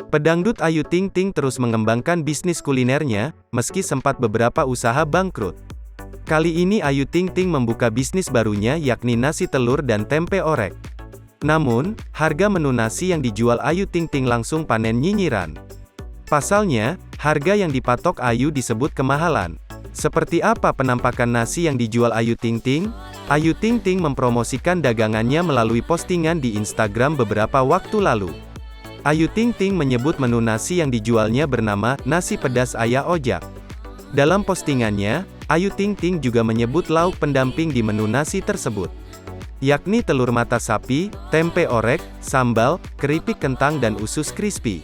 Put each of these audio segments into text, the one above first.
Pedangdut Ayu Ting Ting terus mengembangkan bisnis kulinernya, meski sempat beberapa usaha bangkrut. Kali ini Ayu Ting Ting membuka bisnis barunya yakni nasi telur dan tempe orek. Namun, harga menu nasi yang dijual Ayu Ting Ting langsung panen nyinyiran. Pasalnya, harga yang dipatok Ayu disebut kemahalan. Seperti apa penampakan nasi yang dijual Ayu Ting Ting? Ayu Ting Ting mempromosikan dagangannya melalui postingan di Instagram beberapa waktu lalu. Ayu Ting Ting menyebut menu nasi yang dijualnya bernama nasi pedas ayah ojak. Dalam postingannya, Ayu Ting Ting juga menyebut lauk pendamping di menu nasi tersebut, yakni telur mata sapi, tempe orek, sambal, keripik kentang dan usus crispy.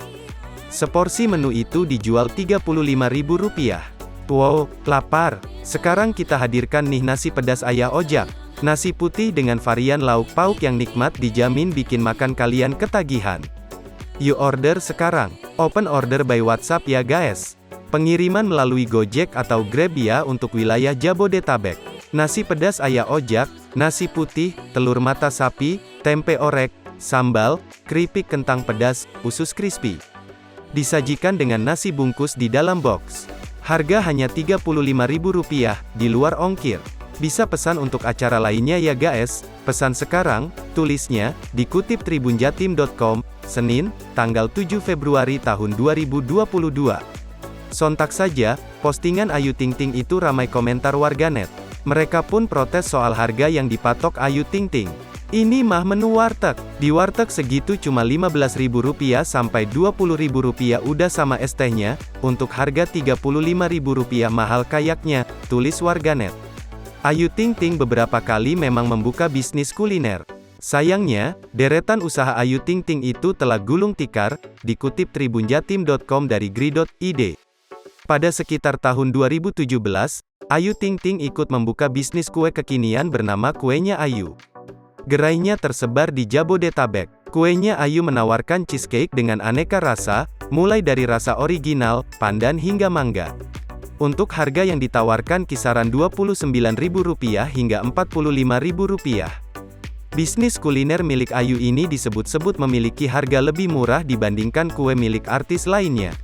Seporsi menu itu dijual Rp35.000. Wow, lapar. Sekarang kita hadirkan nih nasi pedas ayah ojak. Nasi putih dengan varian lauk pauk yang nikmat dijamin bikin makan kalian ketagihan. Yuk order sekarang. Open order by WhatsApp ya guys. Pengiriman melalui Gojek atau Grab ya untuk wilayah Jabodetabek. Nasi pedas ayah ojak, nasi putih, telur mata sapi, tempe orek, sambal, keripik kentang pedas, usus crispy. Disajikan dengan nasi bungkus di dalam box. Harga hanya Rp35.000, di luar ongkir. Bisa pesan untuk acara lainnya ya guys. Pesan sekarang, tulisnya, dikutip tribunjatim.com, Senin, tanggal 7 Februari tahun 2022. Sontak saja, postingan Ayu Ting Ting itu ramai komentar warganet. Mereka pun protes soal harga yang dipatok Ayu Ting Ting. Ini mah menu warteg. Di warteg segitu cuma Rp15.000 sampai Rp20.000 udah sama es tehnya, untuk harga Rp35.000 mahal kayaknya, tulis warganet. Ayu Ting Ting beberapa kali memang membuka bisnis kuliner. Sayangnya, deretan usaha Ayu Ting Ting itu telah gulung tikar, dikutip tribunjatim.com dari gri.id. Pada sekitar tahun 2017, Ayu Ting Ting ikut membuka bisnis kue kekinian bernama Kuenya Ayu. Gerainya tersebar di Jabodetabek. Kuenya Ayu menawarkan cheesecake dengan aneka rasa, mulai dari rasa original, pandan hingga mangga. Untuk harga yang ditawarkan kisaran Rp29.000 hingga Rp45.000. Bisnis kuliner milik Ayu ini disebut-sebut memiliki harga lebih murah dibandingkan kue milik artis lainnya.